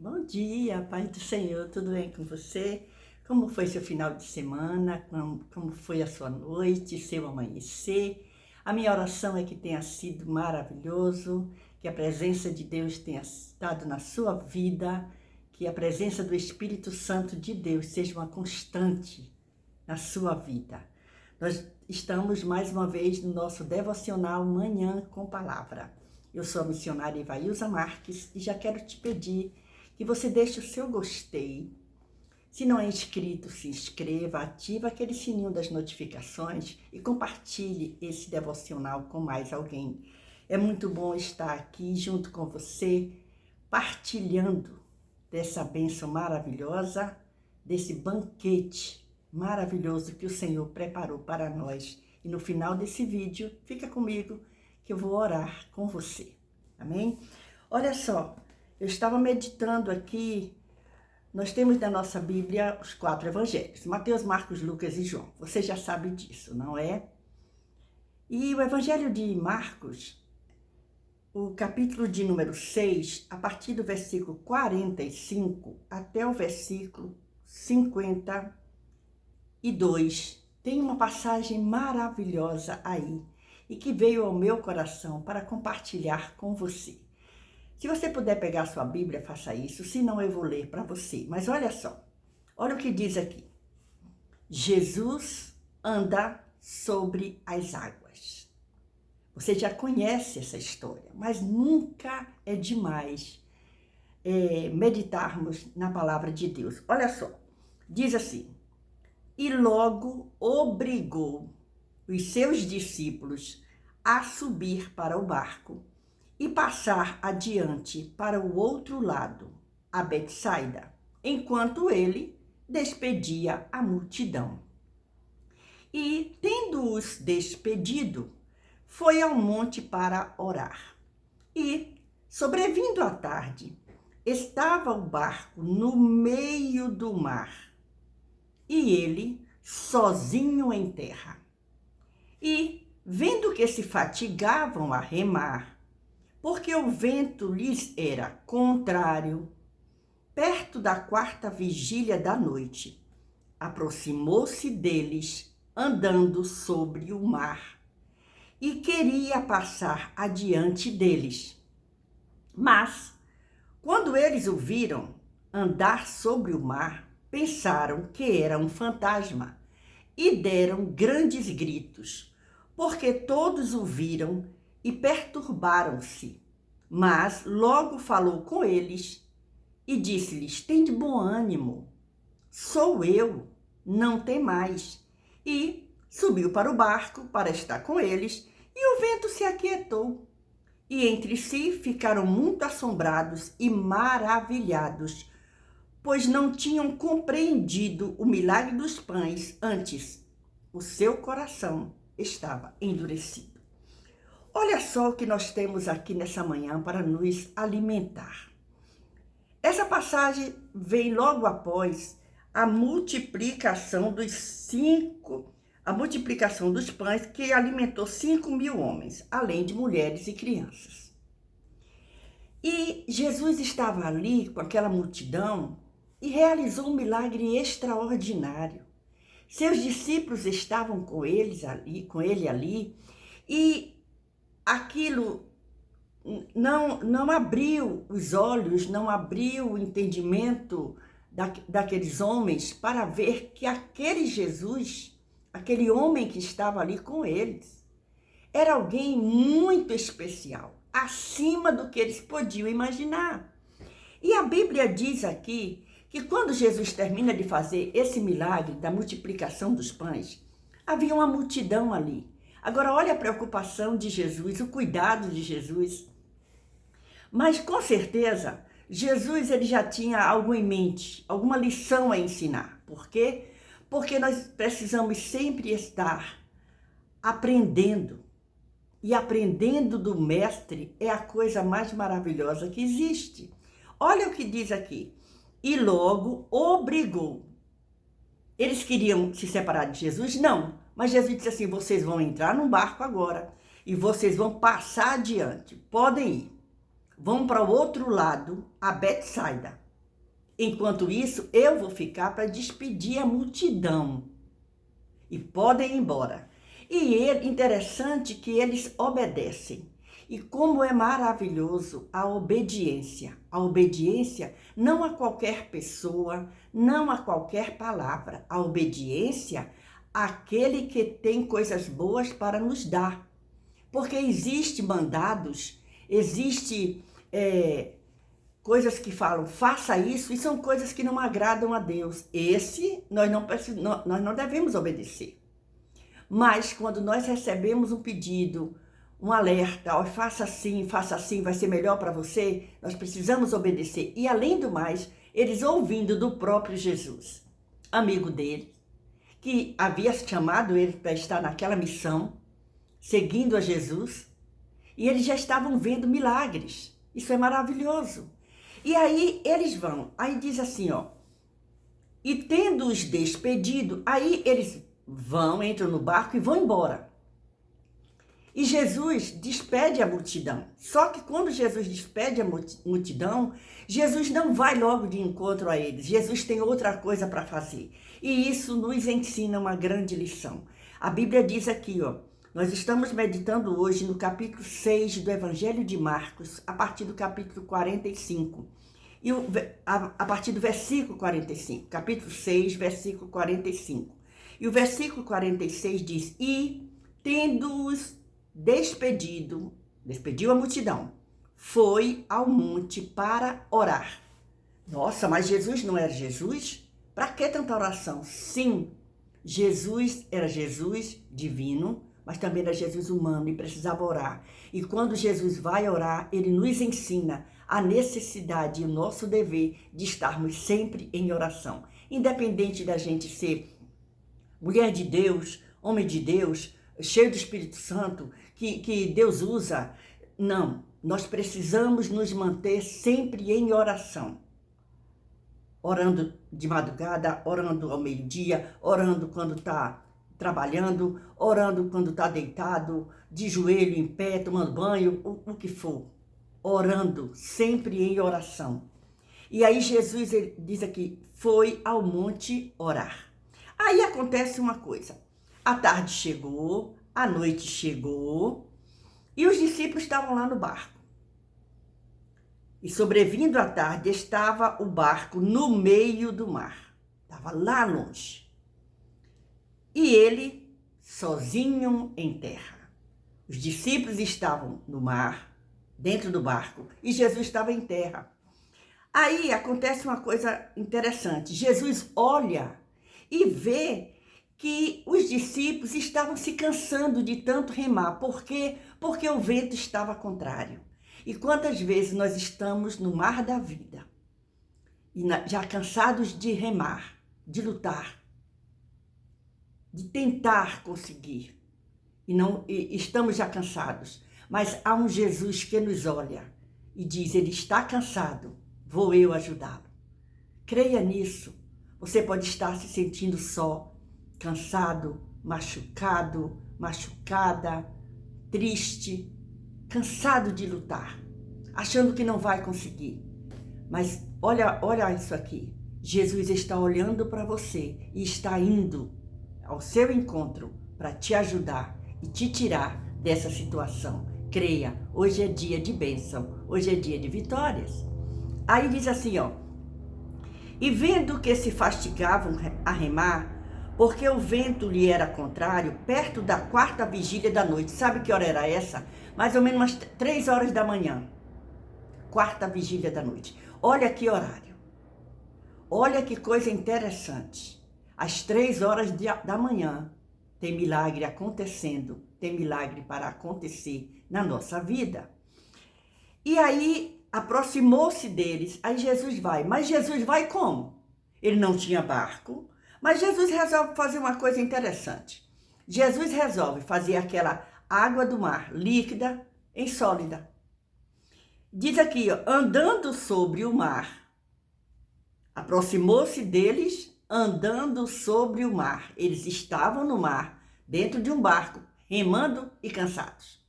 Bom dia, Pai do Senhor, tudo bem com você? Como foi seu final de semana? Como foi a sua noite, seu amanhecer? A minha oração é que tenha sido maravilhoso, que a presença de Deus tenha estado na sua vida, que a presença do Espírito Santo de Deus seja uma constante na sua vida. Nós estamos mais uma vez no nosso devocional Manhã com Palavra. Eu sou a missionária Ivailza Marques e já quero te pedir que você deixe o seu gostei. Se não é inscrito, se inscreva, ativa aquele sininho das notificações e compartilhe esse devocional com mais alguém. É muito bom estar aqui junto com você, partilhando dessa bênção maravilhosa, desse banquete maravilhoso que o Senhor preparou para nós. E no final desse vídeo, fica comigo que eu vou orar com você. Amém? Olha só, eu estava meditando aqui, nós temos na nossa Bíblia os 4 evangelhos, Mateus, Marcos, Lucas e João. Você já sabe disso, não é? E o evangelho de Marcos, o capítulo de número 6, a partir do versículo 45 até o versículo 52, tem uma passagem maravilhosa aí e que veio ao meu coração para compartilhar com você. Se você puder pegar a sua Bíblia, faça isso, senão eu vou ler para você. Mas olha só, olha o que diz aqui. Jesus anda sobre as águas. Você já conhece essa história, mas nunca é demais meditarmos na palavra de Deus. Olha só, diz assim, e logo obrigou os seus discípulos a subir para o barco e passar adiante para o outro lado, a Betsaida, enquanto ele despedia a multidão. E, tendo-os despedido, foi ao monte para orar. E, sobrevindo a tarde, estava o barco no meio do mar, e ele sozinho em terra. E, vendo que se fatigavam a remar, porque o vento lhes era contrário, perto da 4ª vigília da noite, aproximou-se deles, andando sobre o mar, e queria passar adiante deles. Mas, quando eles o viram andar sobre o mar, pensaram que era um fantasma, e deram grandes gritos, porque todos o viram e perturbaram-se. Mas logo falou com eles e disse-lhes, tende bom ânimo, sou eu, não temais. E subiu para o barco para estar com eles, e o vento se aquietou. E entre si ficaram muito assombrados e maravilhados, pois não tinham compreendido o milagre dos pães, antes o seu coração estava endurecido. Olha só o que nós temos aqui nessa manhã para nos alimentar. Essa passagem vem logo após a multiplicação dos pães que alimentou 5.000 homens, além de mulheres e crianças. E Jesus estava ali com aquela multidão e realizou um milagre extraordinário. Seus discípulos estavam com ele ali, e aquilo não abriu os olhos, não abriu o entendimento daqueles homens para ver que aquele Jesus, aquele homem que estava ali com eles, era alguém muito especial, acima do que eles podiam imaginar. E a Bíblia diz aqui que quando Jesus termina de fazer esse milagre da multiplicação dos pães, havia uma multidão ali. Agora, olha a preocupação de Jesus, o cuidado de Jesus. Mas, com certeza, Jesus ele já tinha algo em mente, alguma lição a ensinar. Por quê? Porque nós precisamos sempre estar aprendendo. E aprendendo do Mestre é a coisa mais maravilhosa que existe. Olha o que diz aqui. E logo obrigou. Eles queriam se separar de Jesus? Não. Mas Jesus disse assim, vocês vão entrar num barco agora e vocês vão passar adiante. Podem ir. Vão para o outro lado, a Betsaida. Enquanto isso, eu vou ficar para despedir a multidão e podem ir embora. E interessante que eles obedecem. E como é maravilhoso a obediência. A obediência não a qualquer pessoa, não a qualquer palavra. A obediência àquele que tem coisas boas para nos dar. Porque existe mandados, existe coisas que falam, faça isso, e são coisas que não agradam a Deus. Esse nós não devemos obedecer. Mas quando nós recebemos um pedido, um alerta, ó, faça assim, vai ser melhor para você, nós precisamos obedecer. E além do mais, eles ouvindo do próprio Jesus, amigo dele, que havia chamado ele para estar naquela missão, seguindo a Jesus, e eles já estavam vendo milagres. Isso é maravilhoso. E aí eles vão, aí diz assim, ó, e tendo-os despedido, aí eles vão, entram no barco e vão embora. E Jesus despede a multidão. Só que quando Jesus despede a multidão, Jesus não vai logo de encontro a eles. Jesus tem outra coisa para fazer. E isso nos ensina uma grande lição. A Bíblia diz aqui, ó, nós estamos meditando hoje no capítulo 6 do Evangelho de Marcos, a partir do capítulo 45. E a partir do versículo 45. Capítulo 6, versículo 45. E o versículo 46 diz, e tendo-os despediu a multidão, foi ao monte para orar. Nossa, mas Jesus não era Jesus? Para que tanta oração? Sim, Jesus era Jesus divino, mas também era Jesus humano e precisava orar. E quando Jesus vai orar, ele nos ensina a necessidade e o nosso dever de estarmos sempre em oração. Independente da gente ser mulher de Deus, homem de Deus, cheio do Espírito Santo, que Deus usa. Não, nós precisamos nos manter sempre em oração. Orando de madrugada, orando ao meio-dia, orando quando está trabalhando, orando quando está deitado, de joelho, em pé, tomando banho, o que for. Orando, sempre em oração. E aí Jesus diz aqui, foi ao monte orar. Aí acontece uma coisa, a tarde chegou, a noite chegou, e os discípulos estavam lá no barco. E sobrevindo a tarde, estava o barco no meio do mar, estava lá longe. E ele sozinho em terra. Os discípulos estavam no mar, dentro do barco, e Jesus estava em terra. Aí acontece uma coisa interessante, Jesus olha e vê que os discípulos estavam se cansando de tanto remar. Por quê? Porque o vento estava contrário. E quantas vezes nós estamos no mar da vida, e já cansados de remar, de lutar, de tentar conseguir, e estamos já cansados, mas há um Jesus que nos olha e diz, ele está cansado, vou eu ajudá-lo. Creia nisso. Você pode estar se sentindo só, cansado, machucado, machucada, triste, cansado de lutar, achando que não vai conseguir. Mas olha isso aqui. Jesus está olhando para você e está indo ao seu encontro para te ajudar e te tirar dessa situação. Creia, hoje é dia de bênção, hoje é dia de vitórias. Aí diz assim, ó, e vendo que se fastigavam a remar, porque o vento lhe era contrário, perto da 4ª vigília da noite. Sabe que hora era essa? Mais ou menos umas 3 horas da manhã. 4ª vigília da noite. Olha que horário. Olha que coisa interessante. Às 3 horas da manhã tem milagre acontecendo. Tem milagre para acontecer na nossa vida. E aí aproximou-se deles. Aí Jesus vai. Mas Jesus vai como? Ele não tinha barco. Mas Jesus resolve fazer uma coisa interessante. Jesus resolve fazer aquela água do mar líquida em sólida. Diz aqui, ó, andando sobre o mar. Aproximou-se deles andando sobre o mar. Eles estavam no mar, dentro de um barco, remando e cansados.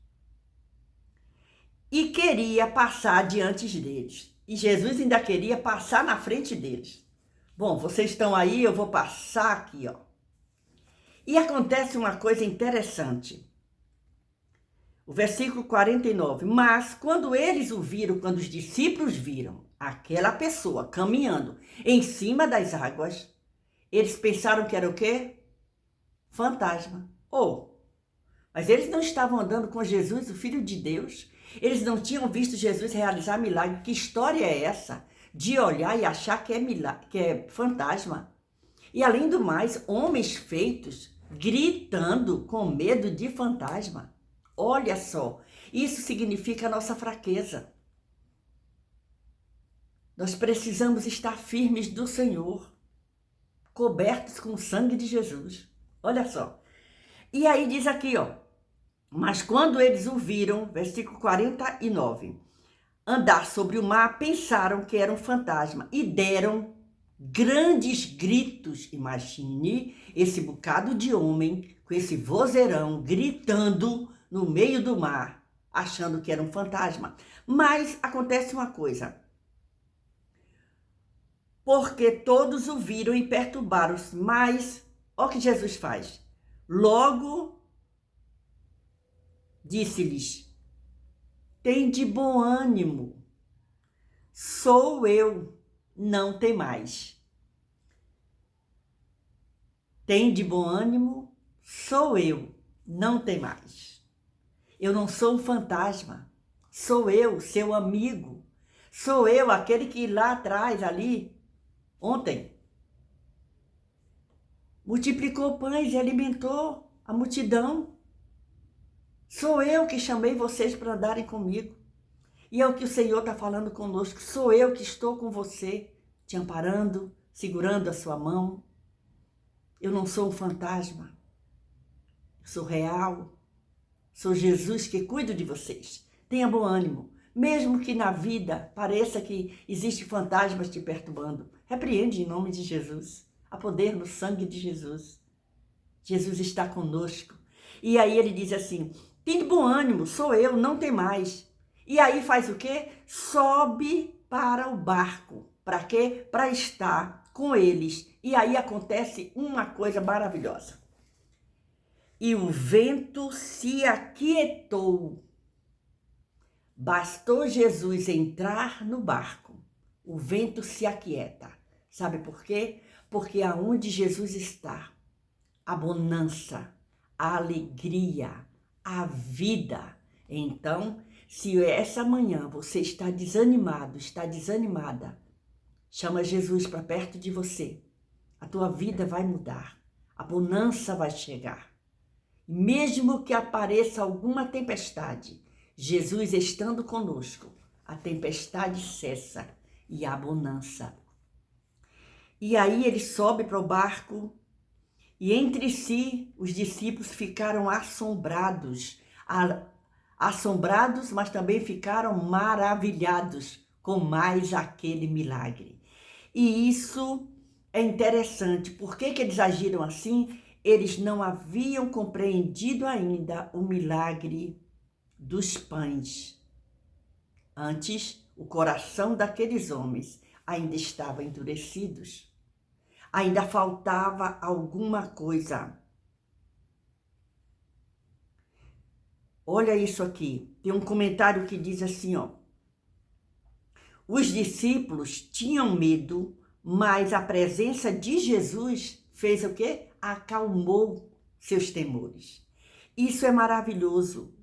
E queria passar diante deles. E Jesus ainda queria passar na frente deles. Bom, vocês estão aí, eu vou passar aqui, ó. E acontece uma coisa interessante. O versículo 49. Mas quando eles o viram, quando os discípulos viram aquela pessoa caminhando em cima das águas, eles pensaram que era o quê? Fantasma. Mas eles não estavam andando com Jesus, o Filho de Deus. Eles não tinham visto Jesus realizar milagre. Que história é essa? De olhar e achar que é milagre, que é fantasma. E além do mais, homens feitos gritando com medo de fantasma. Olha só, isso significa a nossa fraqueza. Nós precisamos estar firmes do Senhor, cobertos com o sangue de Jesus. Olha só. E aí diz aqui, ó. Mas quando eles o viram, versículo 49, andar sobre o mar, pensaram que era um fantasma e deram grandes gritos. Imagine esse bocado de homem com esse vozeirão gritando no meio do mar, achando que era um fantasma. Mas acontece uma coisa. Porque todos o viram e perturbaram-se. Mas, olha o que Jesus faz. Logo disse-lhes: tende bom ânimo, sou eu, não temais. Tende bom ânimo, sou eu, não temais. Eu não sou um fantasma, sou eu, seu amigo. Sou eu, aquele que lá atrás, ali, ontem, multiplicou pães e alimentou a multidão. Sou eu que chamei vocês para andarem comigo. E é o que o Senhor está falando conosco. Sou eu que estou com você, te amparando, segurando a sua mão. Eu não sou um fantasma. Sou real. Sou Jesus que cuido de vocês. Tenha bom ânimo. Mesmo que na vida pareça que existe fantasmas te perturbando, repreende em nome de Jesus. Há poder no sangue de Jesus. Jesus está conosco. E aí ele diz assim: tem bom ânimo, sou eu, não tem mais. E aí faz o quê? Sobe para o barco. Para quê? Para estar com eles. E aí acontece uma coisa maravilhosa. E o vento se aquietou. Bastou Jesus entrar no barco. O vento se aquieta. Sabe por quê? Porque aonde Jesus está, a bonança, a alegria, a vida. Então, se essa manhã você está desanimado, está desanimada, chama Jesus para perto de você. A tua vida vai mudar. A bonança vai chegar. Mesmo que apareça alguma tempestade, Jesus estando conosco, a tempestade cessa e há bonança. E aí ele sobe para o barco e entre si os discípulos ficaram assombrados, mas também ficaram maravilhados com mais aquele milagre. E isso é interessante. Por que eles agiram assim? Eles não haviam compreendido ainda o milagre dos pães. Antes, o coração daqueles homens ainda estava endurecidos. Ainda faltava alguma coisa. Olha isso aqui. Tem um comentário que diz assim, ó. Os discípulos tinham medo, mas a presença de Jesus fez o quê? Acalmou seus temores. Isso é maravilhoso.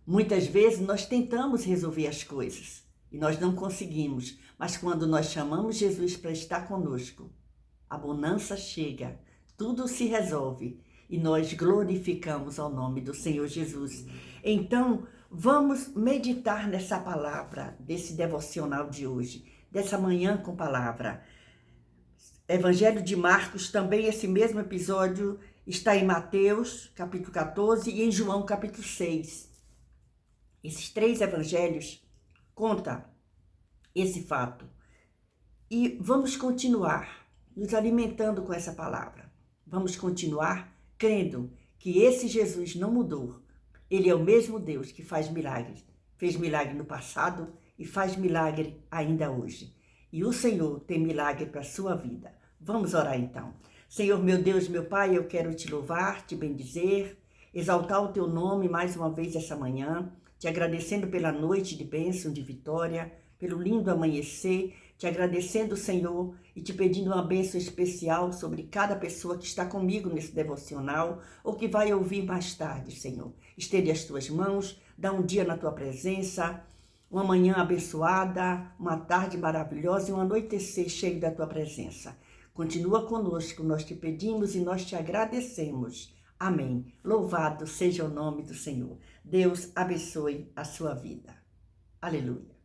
Muitas vezes nós tentamos resolver as coisas e nós não conseguimos, mas quando nós chamamos Jesus para estar conosco, a bonança chega, tudo se resolve e nós glorificamos ao nome do Senhor Jesus. Então, vamos meditar nessa palavra, desse devocional de hoje, dessa manhã com palavra. Evangelho de Marcos, também esse mesmo episódio está em Mateus, capítulo 14, e em João, capítulo 6. Esses três evangelhos contam esse fato. E vamos continuar nos alimentando com essa palavra. Vamos continuar crendo que esse Jesus não mudou. Ele é o mesmo Deus que faz milagres. Fez milagre no passado e faz milagre ainda hoje. E o Senhor tem milagre para a sua vida. Vamos orar então. Senhor, meu Deus, meu Pai, eu quero te louvar, te bendizer, exaltar o teu nome mais uma vez essa manhã, te agradecendo pela noite de bênção, de vitória, pelo lindo amanhecer, te agradecendo, Senhor, e te pedindo uma bênção especial sobre cada pessoa que está comigo nesse devocional ou que vai ouvir mais tarde, Senhor. Estende as tuas mãos, dá um dia na tua presença, uma manhã abençoada, uma tarde maravilhosa e um anoitecer cheio da tua presença. Continua conosco, nós te pedimos e nós te agradecemos. Amém. Louvado seja o nome do Senhor. Deus abençoe a sua vida. Aleluia.